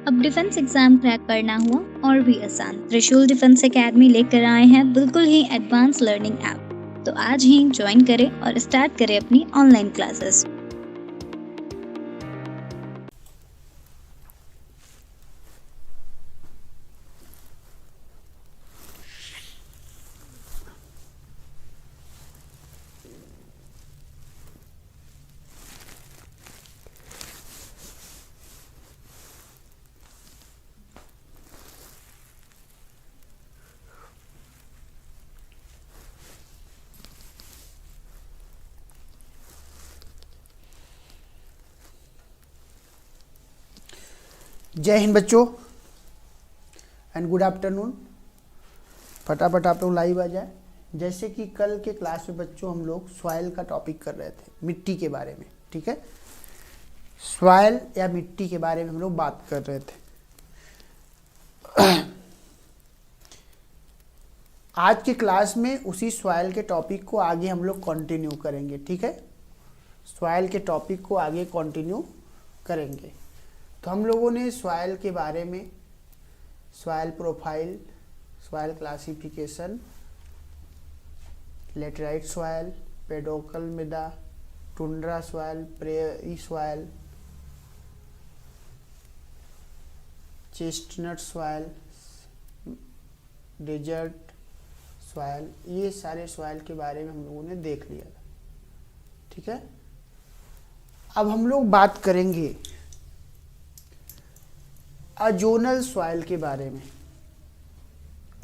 अब defence exam crack करना हुआ और भी आसान। त्रिशूल डिफेंस एकेडमी लेकर आए हैं बिल्कुल ही एडवांस लर्निंग ऐप। तो आज ही ज्वाइन करें और स्टार्ट करें अपनी ऑनलाइन क्लासेस। जय हिंद बच्चों एंड गुड आफ्टरनून। फटाफट आप लोग लाइव आ जाए। जैसे कि कल के क्लास में बच्चों हम लोग सॉइल का टॉपिक कर रहे थे, मिट्टी के बारे में। ठीक है, सॉइल या मिट्टी के बारे में हम लोग बात कर रहे थे। आज की क्लास में उसी सॉइल के टॉपिक को आगे हम लोग कंटिन्यू करेंगे। ठीक है, सॉइल के टॉपिक को आगे कंटिन्यू करेंगे। तो हम लोगों ने सॉइल के बारे में soil profile, soil classification, laterite soil, pedocal मृदा, tundra soil, prairie soil, chestnut soil, desert soil, ये सारे सॉइल के बारे में हम लोगों ने देख लिया था। ठीक है, अब हम लोग बात करेंगे अजोनल सॉइल के बारे में।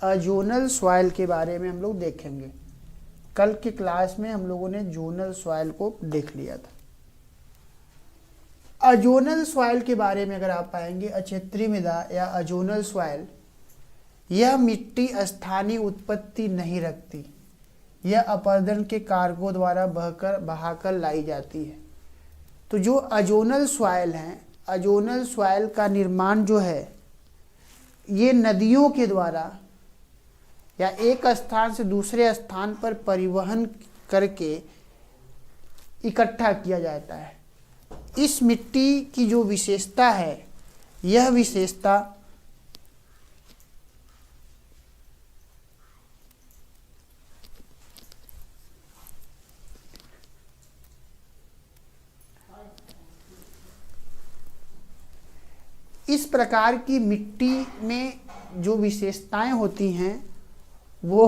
अजोनल सॉइल के बारे में हम लोग देखेंगे। कल की क्लास में हम लोगों ने जोनल सॉइल को देख लिया था। अजोनल सॉइल के बारे में अगर आप पाएंगे, अक्षेत्रीय मृदा या अजोनल सॉइल, यह मिट्टी स्थानीय उत्पत्ति नहीं रखती। यह अपरदन के कारकों द्वारा बहाकर लाई जाती है। तो जो अजोनल सॉइल हैं, अजोनल सॉइल का निर्माण जो है ये नदियों के द्वारा या एक स्थान से दूसरे स्थान पर परिवहन करके इकट्ठा किया जाता है। इस मिट्टी की जो विशेषता है, यह विशेषता इस प्रकार की मिट्टी में जो विशेषताएं होती हैं वो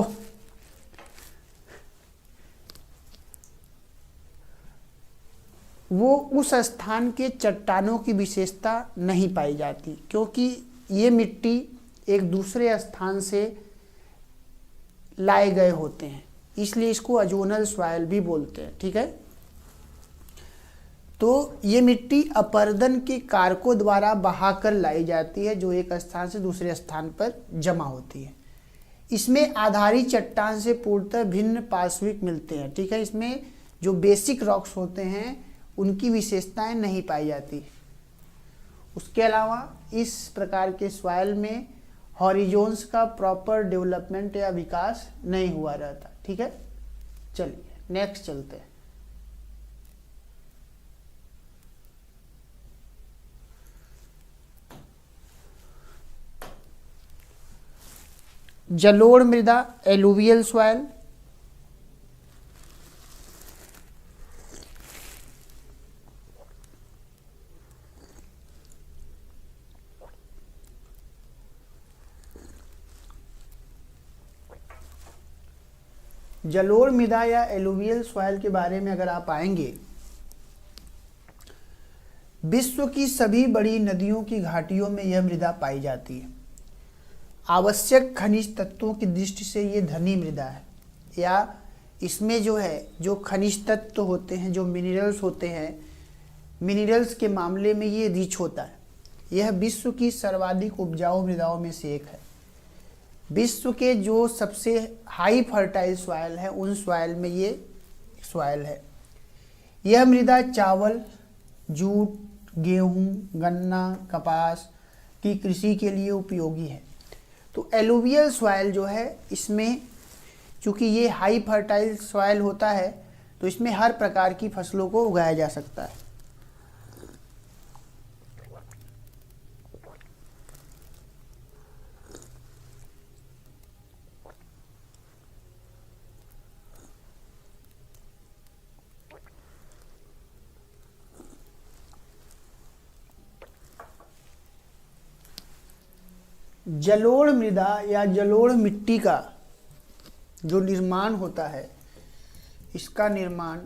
उस स्थान के चट्टानों की विशेषता नहीं पाई जाती, क्योंकि ये मिट्टी एक दूसरे स्थान से लाए गए होते हैं, इसलिए इसको अजोनल सॉइल भी बोलते हैं। ठीक है, तो ये मिट्टी अपरदन के कारकों द्वारा बहाकर लाई जाती है, जो एक स्थान से दूसरे स्थान पर जमा होती है। इसमें आधारी चट्टान से पूर्णतः भिन्न पार्श्विक मिलते हैं। ठीक है, इसमें जो बेसिक रॉक्स होते हैं उनकी विशेषताएं नहीं पाई जाती। उसके अलावा इस प्रकार के सॉइल में हॉरिजोन्स का प्रॉपर डेवलपमेंट या विकास नहीं हुआ रहता। ठीक है, चलिए नेक्स्ट चलते हैं। जलोढ़ मृदा, एलुवियल सॉइल। जलोढ़ मृदा या एलुवियल सॉइल के बारे में अगर आप आएंगे, विश्व की सभी बड़ी नदियों की घाटियों में यह मृदा पाई जाती है। आवश्यक खनिज तत्वों की दृष्टि से ये धनी मृदा है, या इसमें जो है जो खनिज तत्व होते हैं, जो मिनरल्स होते हैं, मिनरल्स के मामले में ये रिच होता है। यह विश्व की सर्वाधिक उपजाऊ मृदाओं में से एक है। विश्व के जो सबसे हाई फर्टाइल सॉइल है, उन सॉइल में ये सॉइल है। यह मृदा चावल, जूट, गेहूं, गन्ना, कपास की कृषि के लिए उपयोगी है। तो एलुवियल सॉइल जो है, इसमें चूँकि ये हाई फर्टाइल सॉइल होता है, तो इसमें हर प्रकार की फसलों को उगाया जा सकता है। जलोढ़ मृदा या जलोढ़ मिट्टी का जो निर्माण होता है, इसका निर्माण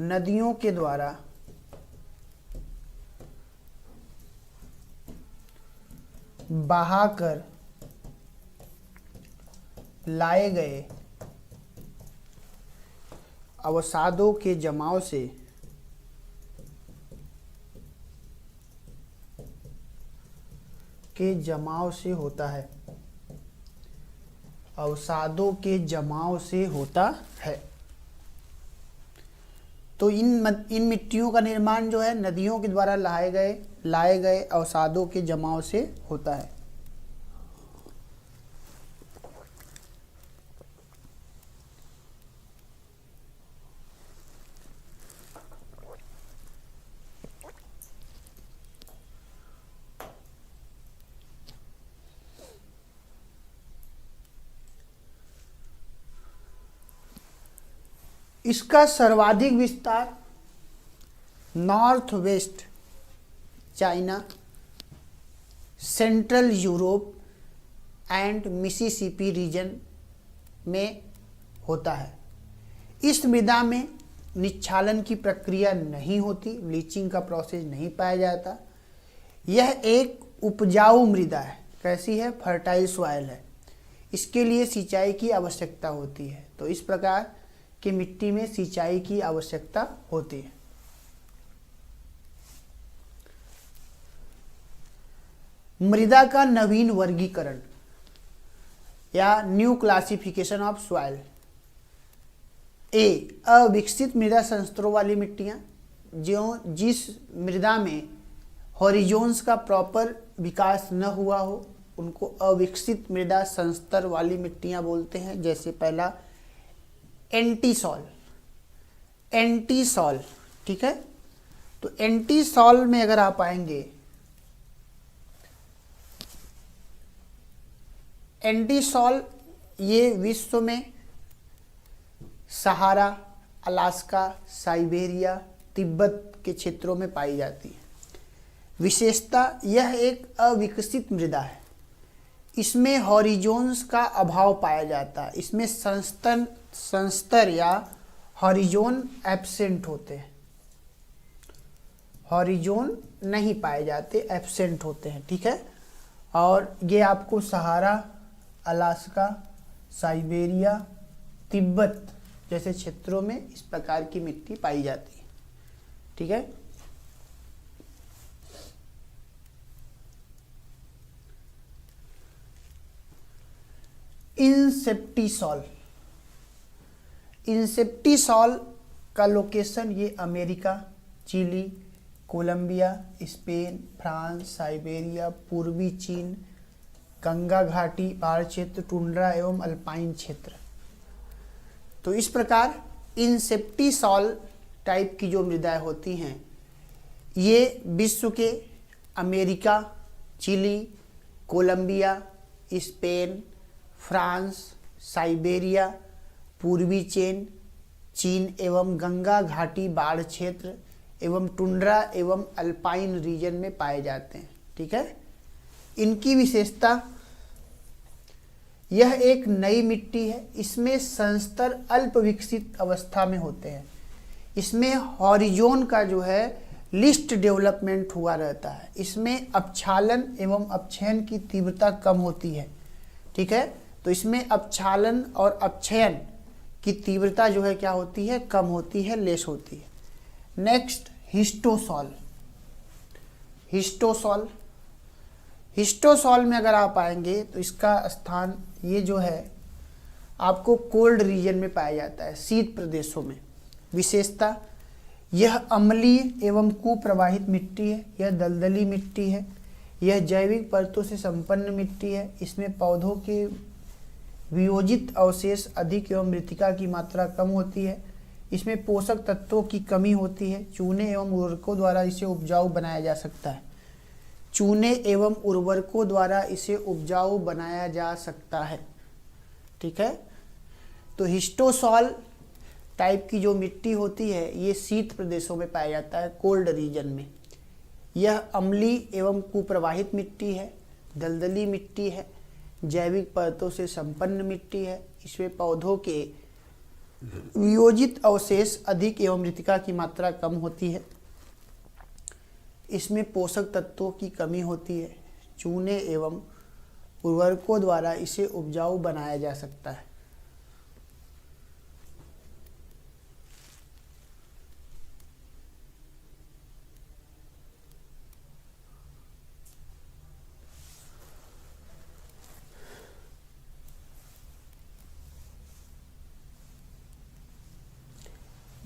नदियों के द्वारा बहाकर लाए गए अवसादों के जमाव से होता है। अवसादों के जमाव से होता है। तो इन मिट्टियों का निर्माण जो है नदियों के द्वारा लाए गए अवसादों के जमाव से होता है। इसका सर्वाधिक विस्तार north west China, central Europe and Mississippi region में होता है। इस मृदा में निच्छालन की प्रक्रिया नहीं होती, ब्लीचिंग का प्रोसेस नहीं पाया जाता। यह एक उपजाऊ मृदा है। कैसी है? फर्टाइल सॉइल है। इसके लिए सिंचाई की आवश्यकता होती है। तो इस प्रकार की मिट्टी में सिंचाई की आवश्यकता होती है। मृदा का नवीन वर्गीकरण या न्यू क्लासिफिकेशन ऑफ सॉइल। ए, अविकसित मृदा संस्तरों वाली मिट्टियां, जिस मृदा में हॉरिजोन्स का प्रॉपर विकास न हुआ हो, उनको अविकसित मृदा संस्तर वाली मिट्टियां बोलते हैं। जैसे पहला एंटीसॉल, ठीक है। तो एंटीसॉल में अगर आप आएंगे, एंटीसॉल ये विश्व में सहारा, अलास्का, साइबेरिया, तिब्बत के क्षेत्रों में पाई जाती है। विशेषता, यह एक अविकसित मृदा है। इसमें हॉरिजोन्स का अभाव पाया जाता है। इसमें संस्तर या हॉरिजोन एब्सेंट होते हैं। हॉरिजोन नहीं पाए जाते, एब्सेंट होते हैं, ठीक है। और ये आपको सहारा, अलास्का, साइबेरिया, तिब्बत जैसे क्षेत्रों में इस प्रकार की मिट्टी पाई जाती है, ठीक है। इंसेप्टिसॉल का लोकेशन ये America, Chile, Colombia, Spain, France, Siberia, पूर्वी चीन, गंगा घाटी, पहाड़ क्षेत्र, टुंड्रा एवं अल्पाइन क्षेत्र। तो इस प्रकार इंसेप्टिसॉल टाइप की जो मृदाएं होती हैं, ये विश्व के America, Chile, Colombia, Spain, France, Siberia, पूर्वी चीन एवं गंगा घाटी बाढ़ क्षेत्र एवं टुंड्रा एवं अल्पाइन रीजन में पाए जाते हैं, ठीक है। इनकी विशेषता, यह एक नई मिट्टी है। इसमें संस्तर अल्प विकसित अवस्था में होते हैं। इसमें हॉरिजोन का जो है लिस्ट डेवलपमेंट हुआ रहता है। इसमें अपक्षालन एवं अपक्षयन की तीव्रता कम होती है, ठीक है। तो इसमें अपक्षालन और अपक्षयन की तीव्रता जो है क्या होती है? कम होती है, लेस होती है। नेक्स्ट, हिस्टोसॉल में अगर आप आएंगे तो इसका स्थान ये जो है आपको कोल्ड रीजन में पाया जाता है, शीत प्रदेशों में। विशेषता, यह अम्लीय एवं कुप्रवाहित मिट्टी है। यह दलदली मिट्टी है। यह जैविक परतों से संपन्न मिट्टी है। इसमें पौधों के वियोजित अवशेष अधिक एवं मृतिका की मात्रा कम होती है। इसमें पोषक तत्वों की कमी होती है। चूने एवं उर्वरकों द्वारा इसे उपजाऊ बनाया जा सकता है। ठीक है। तो हिस्टोसॉल टाइप की जो मिट्टी होती है ये शीत प्रदेशों में पाया जाता है, कोल्ड रीजन में। यह अम्लीय एवं कुप्रवाहित मिट्टी है, दलदली मिट्टी है, जैविक परतों से संपन्न मिट्टी है। इसमें पौधों के वियोजित अवशेष अधिक एवं मृतिका की मात्रा कम होती है। इसमें पोषक तत्वों की कमी होती है। चूने एवं उर्वरकों द्वारा इसे उपजाऊ बनाया जा सकता है।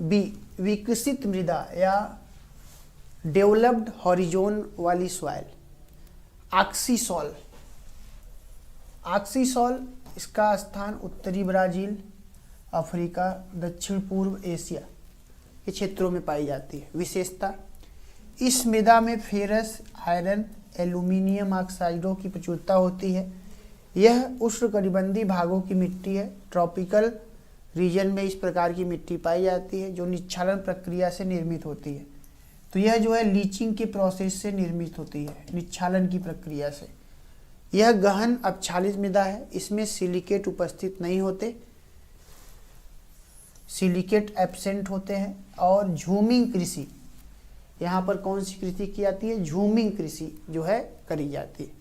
बी, विकसित मृदा या डेवलप्ड हॉरिजोन वाली सॉइल। ऑक्सीसॉल। ऑक्सीसॉल इसका स्थान उत्तरी ब्राज़ील, अफ्रीका, दक्षिण पूर्व एशिया के क्षेत्रों में पाई जाती है। विशेषता, इस मृदा में फेरस, आयरन, एल्यूमिनियम ऑक्साइडों की प्रचुरता होती है। यह उष्णकटिबंधीय भागों की मिट्टी है। ट्रॉपिकल रीजन में इस प्रकार की मिट्टी पाई जाती है जो निच्छालन प्रक्रिया से निर्मित होती है। तो यह जो है लीचिंग के प्रोसेस से निर्मित होती है, निच्छालन की प्रक्रिया से। यह गहन अपक्षालित मृदा है। इसमें सिलिकेट उपस्थित नहीं होते, सिलिकेट एब्सेंट होते हैं। और झूमिंग कृषि, यहाँ पर कौन सी कृषि की जाती है? झूमिंग कृषि जो है करी जाती है।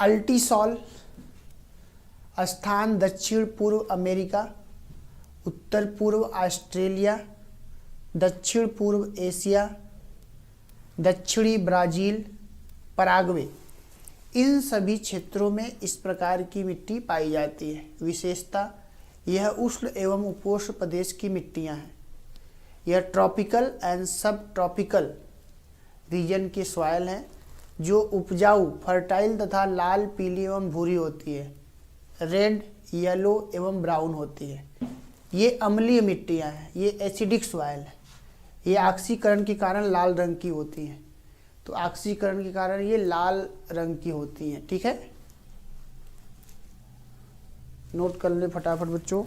अल्टीसॉल, स्थान दक्षिण पूर्व अमेरिका, उत्तर पूर्व ऑस्ट्रेलिया, दक्षिण पूर्व एशिया, दक्षिणी ब्राज़ील, पराग्वे, इन सभी क्षेत्रों में इस प्रकार की मिट्टी पाई जाती है। विशेषता, यह उष्ण एवं उपोष्ण प्रदेश की मिट्टियां हैं। यह ट्रॉपिकल एंड सब ट्रॉपिकल रीजन के सॉइल हैं जो उपजाऊ, फर्टाइल तथा लाल, पीली एवं भूरी होती है। रेड, येलो एवं ब्राउन होती है। ये अम्लीय मिट्टियाँ हैं, ये एसिडिक सॉइल है। ये ऑक्सीकरण के कारण लाल रंग की होती हैं। तो ऑक्सीकरण के कारण ये लाल रंग की होती हैं। ठीक है, नोट कर ले फटाफट बच्चों।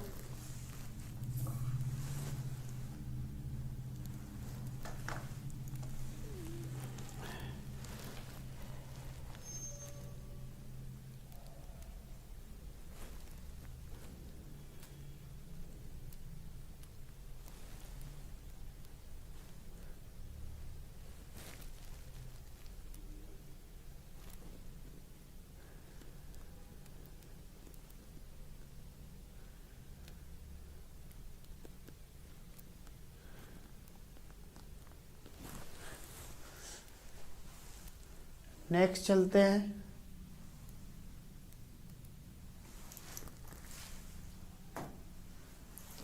नेक्स्ट चलते हैं।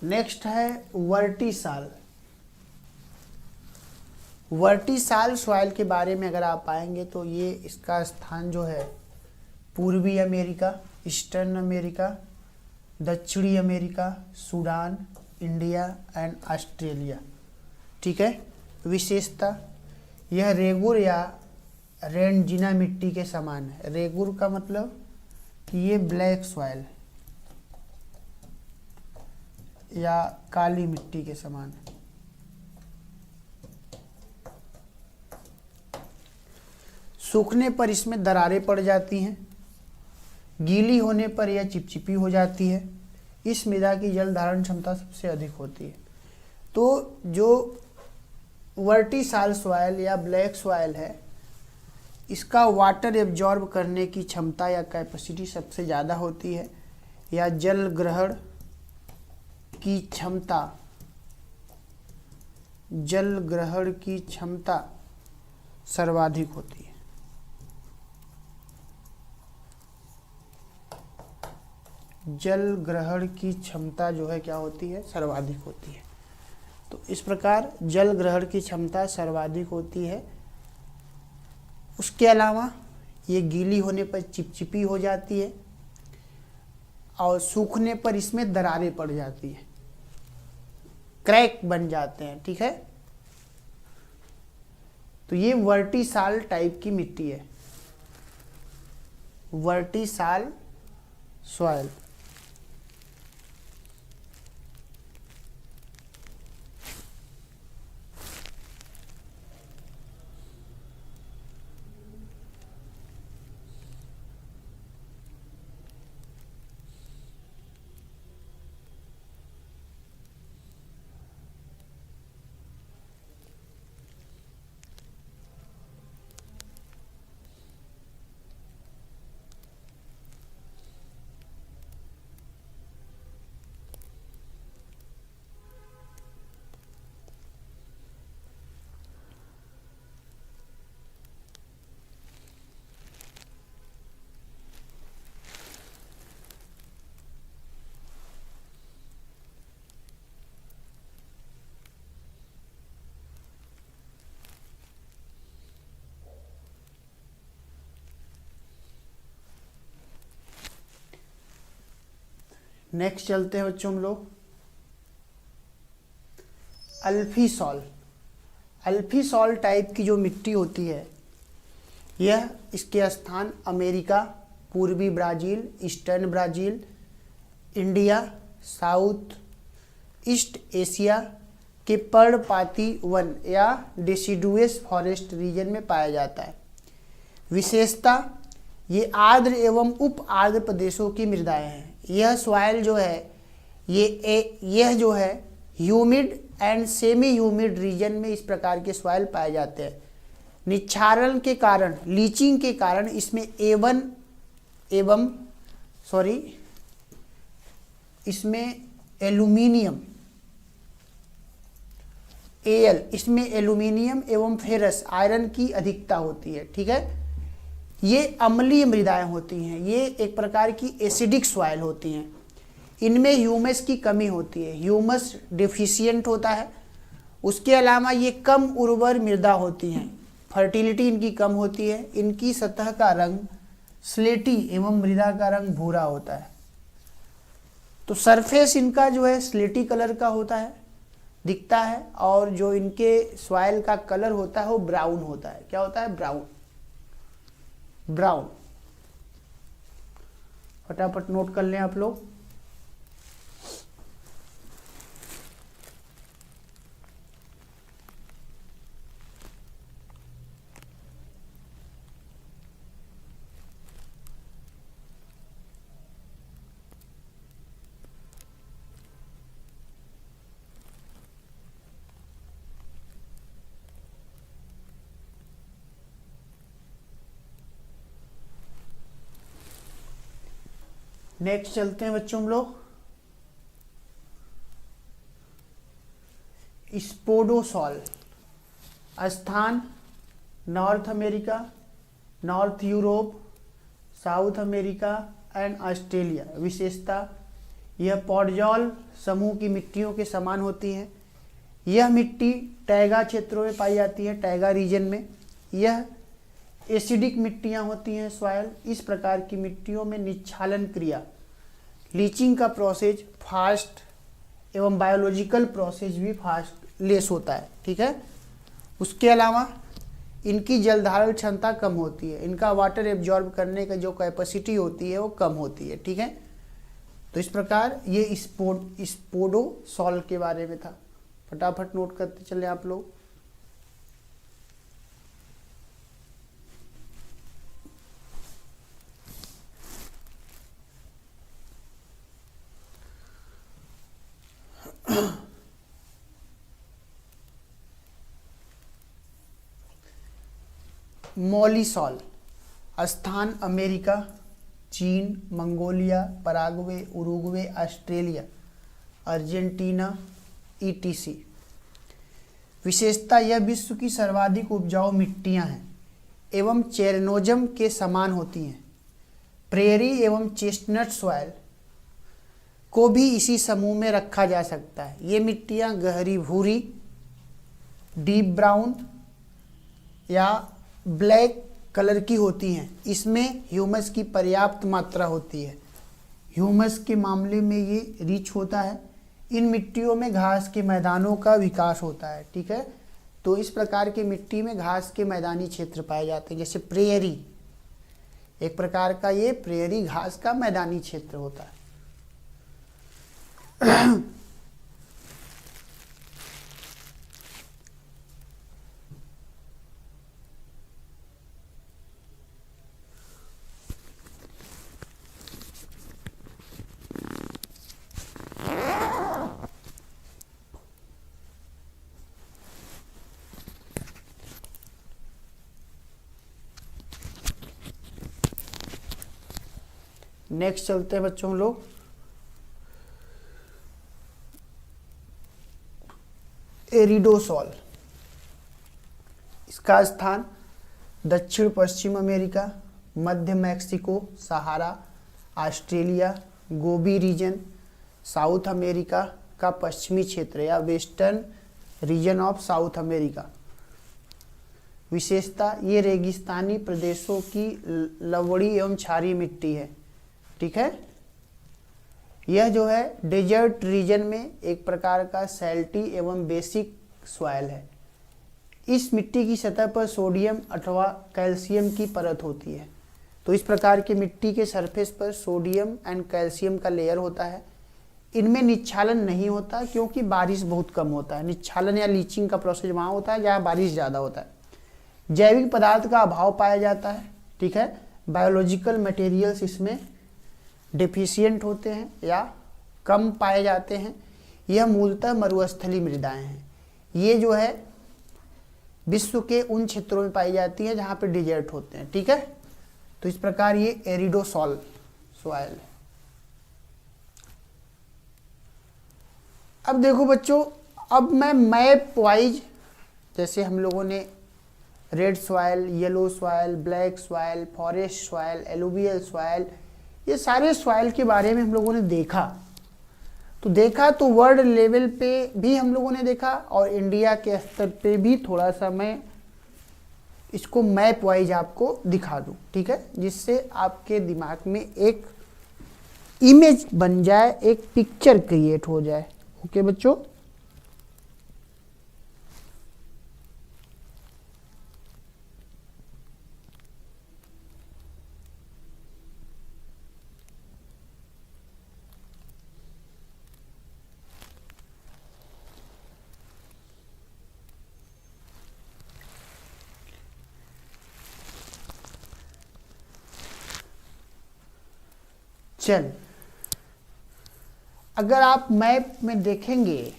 नेक्स्ट है वर्टिसाल। वर्टिसाल सॉइल के बारे में अगर आप आएंगे तो ये इसका स्थान जो है पूर्वी अमेरिका, ईस्टर्न अमेरिका, दक्षिणी America, Sudan, India and Australia. ठीक है। विशेषता, यह रेगुर या रेंजिना मिट्टी के समान है। रेगुर का मतलब कि ये ब्लैक सॉइल या काली मिट्टी के समान है। सूखने पर इसमें दरारें पड़ जाती हैं, गीली होने पर यह चिपचिपी हो जाती है। इस मृदा की जल धारण क्षमता सबसे अधिक होती है। तो जो वर्टिसाल सॉइल या ब्लैक सॉइल है, इसका वाटर एब्जॉर्ब करने की क्षमता या कैपेसिटी सबसे ज़्यादा होती है, या जल ग्रहण की क्षमता, जल ग्रहण की क्षमता सर्वाधिक होती है। जल ग्रहण की क्षमता जो है क्या होती है? सर्वाधिक होती है। तो इस प्रकार जल ग्रहण की क्षमता सर्वाधिक होती है। उसके अलावा ये गीली होने पर चिपचिपी हो जाती है और सूखने पर इसमें दरारें पड़ जाती है, क्रैक बन जाते हैं। ठीक है, तो ये वर्टिसाल टाइप की मिट्टी है। वर्टिसाल सॉइल। नेक्स्ट चलते हैं बच्चों हम लोग अल्फी सॉल टाइप की जो मिट्टी होती है, यह इसके स्थान अमेरिका, पूर्वी Brazil, eastern Brazil, India, south east Asia के पर्णपाती वन या डेसिडुअस फॉरेस्ट रीजन में पाया जाता है। विशेषता ये आर्द्र एवं उप आर्द्र प्रदेशों की मृदाएं हैं। यह सॉइल जो है यह जो है humid and semi humid region में इस प्रकार के सॉइल पाए जाते हैं। निक्षारण के कारण, लीचिंग के कारण इसमें इसमें एल्यूमिनियम इसमें एल्यूमिनियम एवं फेरस आयरन की अधिकता होती है। ठीक है, ये अम्लीय मृदाएं होती हैं, ये एक प्रकार की एसिडिक सॉइल होती हैं। इनमें ह्यूमस की कमी होती है, ह्यूमस डिफिशियंट होता है। उसके अलावा ये कम उर्वर मृदा होती हैं, फर्टिलिटी इनकी कम होती है। इनकी सतह का रंग स्लेटी एवं मृदा का रंग भूरा होता है। तो सरफेस इनका जो है स्लेटी कलर का होता है, दिखता है, और जो इनके सॉइल का कलर होता है वो ब्राउन होता है। क्या होता है? ब्राउन। फटाफट नोट कर लें आप लोग। नेक्स्ट चलते हैं बच्चों हम लोग स्पोडोसॉल। स्थान north America, north Europe, south America and Australia. विशेषता यह पॉडजॉल समूह की मिट्टियों के समान होती है। यह मिट्टी टैगा क्षेत्रों में पाई जाती है, टैगा रीजन में। यह एसिडिक मिट्टियां होती हैं सॉइल। इस प्रकार की मिट्टियों में निक्षालन क्रिया, लीचिंग का प्रोसेस फास्ट एवं बायोलॉजिकल प्रोसेस भी फास्ट लेस होता है। ठीक है, उसके अलावा इनकी जल धारण क्षमता कम होती है, इनका वाटर एब्जॉर्ब करने का जो कैपेसिटी होती है वो कम होती है। ठीक है, तो इस प्रकार ये स्पोडोसॉल के बारे में था। फटाफट नोट करते चले आप लोग। मॉलिसॉल। स्थान अमेरिका, चीन, Mongolia, Paraguay, Uruguay, Australia, Argentina etc. विशेषता यह विश्व की सर्वाधिक उपजाऊ मिट्टियां हैं एवं चेरनोजम के समान होती हैं। प्रेरी एवं चेस्टनट सॉइल को भी इसी समूह में रखा जा सकता है। ये मिट्टियां गहरी भूरी, डीप ब्राउन या ब्लैक कलर की होती हैं। इसमें ह्यूमस की पर्याप्त मात्रा होती है। ह्यूमस के मामले में ये रिच होता है। इन मिट्टियों में घास के मैदानों का विकास होता है। ठीक है, तो इस प्रकार की मिट्टी में घास के मैदानी क्षेत्र पाए जाते हैं, जैसे प्रेयरी। एक प्रकार का ये प्रेयरी घास का मैदानी क्षेत्र होता है। नेक्स्ट चलते हैं बच्चों हम लोग एरिडोसॉल। इसका स्थान दक्षिण पश्चिम अमेरिका, मध्य मैक्सिको, सहारा, ऑस्ट्रेलिया, गोबी रीजन, साउथ अमेरिका का पश्चिमी क्षेत्र या western region of south America. विशेषता ये रेगिस्तानी प्रदेशों की लवड़ी एवं क्षारीय मिट्टी है। ठीक है, यह जो है डेजर्ट रीजन में एक प्रकार का सैल्टी एवं बेसिक सॉइल है। इस मिट्टी की सतह पर सोडियम अथवा कैल्शियम की परत होती है। तो इस प्रकार की मिट्टी के सरफेस पर सोडियम एंड कैल्शियम का लेयर होता है। इनमें निच्छालन नहीं होता क्योंकि बारिश बहुत कम होता है। निच्छालन या लीचिंग का प्रोसेस वहाँ होता है जहाँ बारिश ज़्यादा होता है। जैविक पदार्थ का अभाव पाया जाता है। ठीक है, बायोलॉजिकल मटेरियल्स इसमें डिफिशियंट होते हैं या कम पाए जाते हैं। यह मूलतः मरुस्थलीय मृदाएं हैं। ये जो है विश्व के उन क्षेत्रों में पाई जाती है जहाँ पे डिजर्ट होते हैं। ठीक है, तो इस प्रकार ये एरिडोसॉल सॉइल है। अब देखो बच्चों, अब मैं मैप वाइज, जैसे हम लोगों ने red soil, yellow soil, black soil, forest soil, alluvial soil, ये सारे सॉइल के बारे में हम लोगों ने देखा। तो वर्ल्ड लेवल पे भी हम लोगों ने देखा और इंडिया के स्तर पे भी थोड़ा सा मैं इसको मैप वाइज आपको दिखा दूं। ठीक है, जिससे आपके दिमाग में एक इमेज बन जाए, एक पिक्चर क्रिएट हो जाए। ओके बच्चों, चल अगर आप मैप में देखेंगे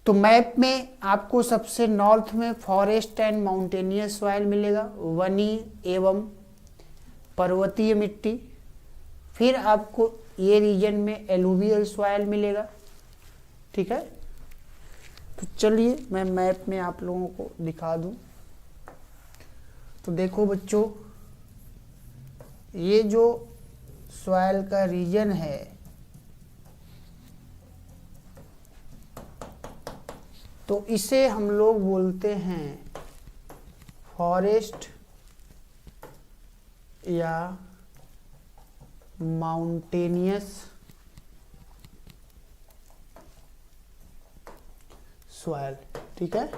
तो मैप में आपको सबसे नॉर्थ में फॉरेस्ट एंड माउंटेनियस सॉइल मिलेगा, वनी एवं पर्वतीय मिट्टी। फिर आपको ये रीजन में एलुवियल सॉइल मिलेगा। ठीक है, तो चलिए मैं मैप में आप लोगों को दिखा दूं। तो देखो बच्चों, ये जो सॉइल का रीजन है तो इसे हम लोग बोलते हैं फॉरेस्ट या माउंटेनियस सॉइल। ठीक है,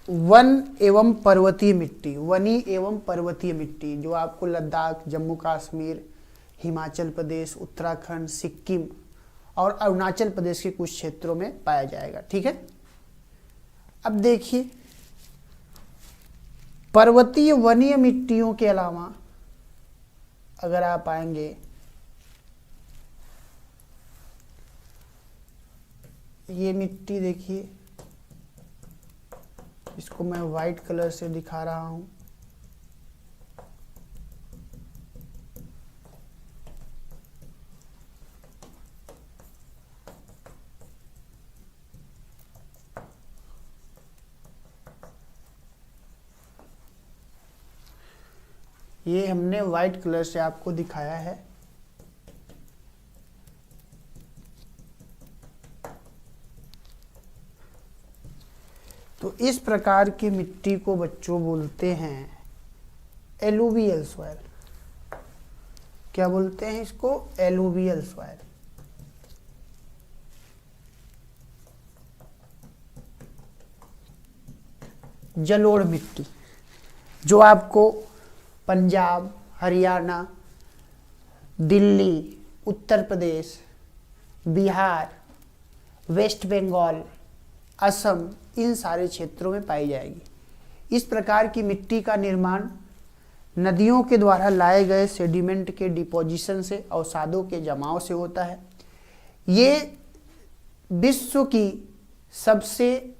वन एवं पर्वतीय मिट्टी, वनी एवं पर्वतीय मिट्टी जो आपको लद्दाख, जम्मू कश्मीर, हिमाचल प्रदेश, उत्तराखंड, सिक्किम और अरुणाचल प्रदेश के कुछ क्षेत्रों में पाया जाएगा। ठीक है, अब देखिए पर्वतीय वनीय मिट्टियों के अलावा अगर आप आएंगे ये मिट्टी देखिए, इसको मैं वाइट कलर से दिखा रहा हूं। ये हमने वाइट कलर से आपको दिखाया है। तो इस प्रकार की मिट्टी को बच्चों बोलते हैं एलुवियल सॉइल। क्या बोलते हैं इसको? Alluvial soil. जलोढ़ मिट्टी, जो आपको पंजाब, हरियाणा, दिल्ली, उत्तर प्रदेश, बिहार, वेस्ट बंगाल, असम, इन सारे क्षेत्रों में पाई जाएगी। इस प्रकार की मिट्टी का निर्माण नदियों के द्वारा लाए गए सेडिमेंट के डिपोजिशन से, अवसादों के जमाव से होता है। ये विश्व की सबसे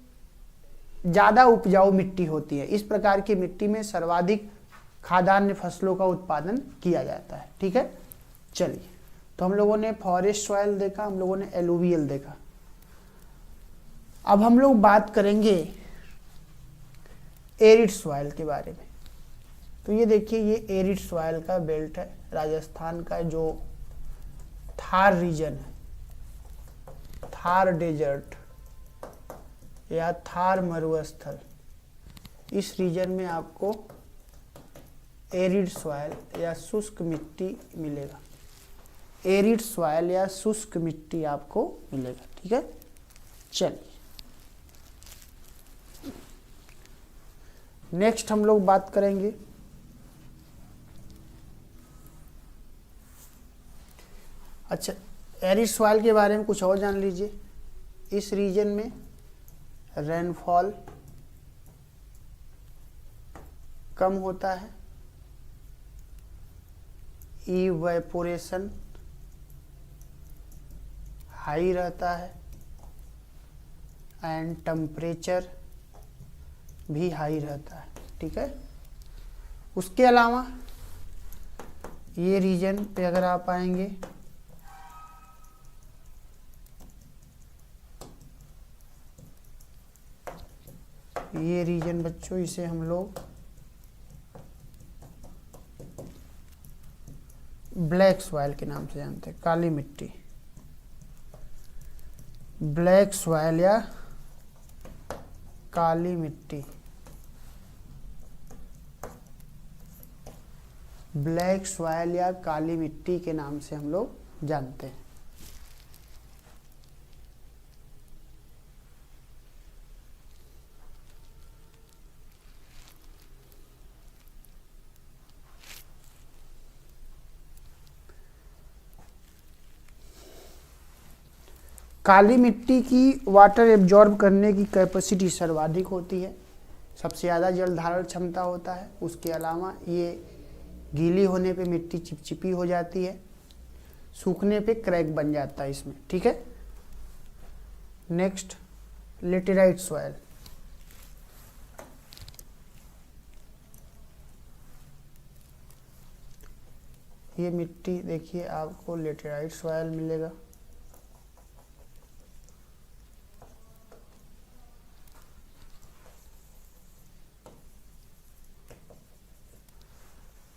ज़्यादा उपजाऊ मिट्टी होती है। इस प्रकार की मिट्टी में सर्वाधिक खाद्यान्न फसलों का उत्पादन किया जाता है। ठीक है, चलिए, तो हम लोगों ने फॉरेस्ट सॉइल देखा, हम लोगों ने एलुवियल देखा। अब हम लोग बात करेंगे एरिड सॉइल के बारे में। तो ये देखिए, ये एरिड सॉइल का बेल्ट है, राजस्थान का जो थार रीजन है, थार डेजर्ट या थार मरुस्थल, इस रीजन में आपको एरिड सॉइल या शुष्क मिट्टी मिलेगा। एरिड सॉइल या शुष्क मिट्टी आपको मिलेगा। ठीक है, चलिए नेक्स्ट हम लोग बात करेंगे अच्छा, एरिड सॉइल के बारे में कुछ और जान लीजिए। इस रीजन में रेनफॉल कम होता है, इवेपोरेशन हाई रहता है एंड टेम्परेचर भी हाई रहता है। ठीक है, उसके अलावा ये रीजन पे अगर आप आएंगे, ये रीजन बच्चों, इसे हम लोग ब्लैक सॉइल के नाम से जानते हैं, काली मिट्टी, ब्लैक सॉइल या काली मिट्टी, ब्लैक सॉइल या काली मिट्टी के नाम से हम लोग जानते हैं। काली मिट्टी की वाटर एब्जॉर्ब करने की कैपेसिटी सर्वाधिक होती है, सबसे ज़्यादा जल धारण क्षमता होता है। उसके अलावा ये गीली होने पे मिट्टी चिपचिपी हो जाती है, सूखने पे क्रैक बन जाता है इसमें। ठीक है, नेक्स्ट लेटेराइट सॉइल। ये मिट्टी देखिए, आपको लेटेराइट सॉइल मिलेगा।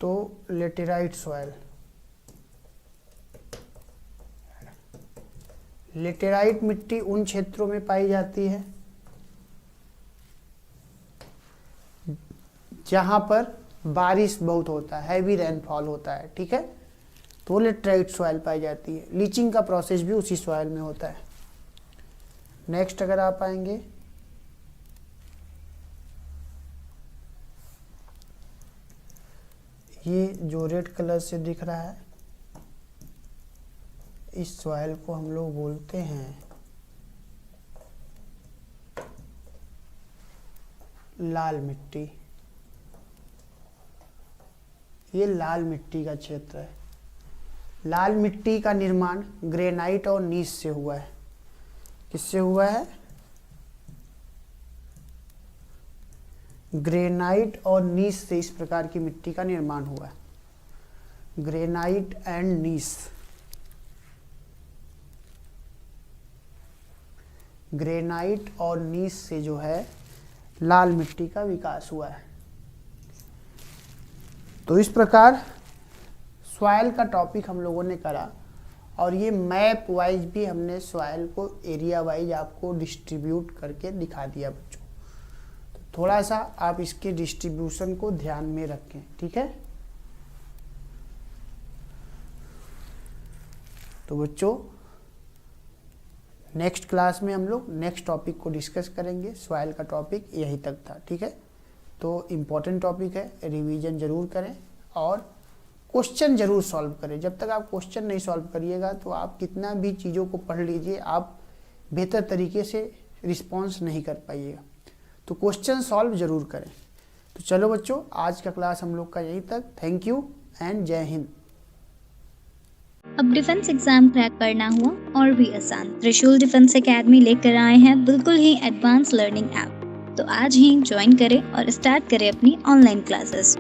तो लेटेराइट सॉइल, लेटेराइट मिट्टी उन क्षेत्रों में पाई जाती है जहां पर बारिश बहुत होता है, हैवी रेनफॉल होता है। ठीक है, तो लेटेराइट सॉइल पाई जाती है। लीचिंग का प्रोसेस भी उसी सॉइल में होता है। नेक्स्ट अगर आप आएंगे, ये जो रेड कलर से दिख रहा है, इस सॉइल को हम लोग बोलते हैं लाल मिट्टी। ये लाल मिट्टी का क्षेत्र है। लाल मिट्टी का निर्माण ग्रेनाइट और नीस से हुआ है। किससे हुआ है? ग्रेनाइट और नीस से इस प्रकार की मिट्टी का निर्माण हुआ है। ग्रेनाइट एंड नीस, ग्रेनाइट और नीस से जो है लाल मिट्टी का विकास हुआ है। तो इस प्रकार सॉइल का टॉपिक हम लोगों ने करा, और ये मैप वाइज भी हमने सॉइल को एरिया वाइज आपको डिस्ट्रीब्यूट करके दिखा दिया बच्चों। तो थोड़ा सा आप इसके डिस्ट्रीब्यूशन को ध्यान में रखें। ठीक है, तो बच्चों नेक्स्ट क्लास में हम लोग नेक्स्ट टॉपिक को डिस्कस करेंगे। सॉइल का टॉपिक यहीं तक था। ठीक है। तो इम्पॉर्टेंट टॉपिक है, रिवीजन ज़रूर करें और क्वेश्चन ज़रूर सॉल्व करें। जब तक आप क्वेश्चन नहीं सॉल्व करिएगा तो आप कितना भी चीज़ों को पढ़ लीजिए, आप बेहतर तरीके से रिस्पॉन्स नहीं कर पाइएगा। तो क्वेश्चन सॉल्व ज़रूर करें। तो चलो बच्चों, आज का क्लास हम लोग का यहीं तक। थैंक यू एंड जय हिंद। अब डिफेंस एग्जाम क्रैक करना हुआ और भी आसान, त्रिशूल डिफेंस एकेडमी लेकर आए हैं बिल्कुल ही एडवांस लर्निंग ऐप। तो आज ही ज्वाइन करें और स्टार्ट करें अपनी ऑनलाइन क्लासेस।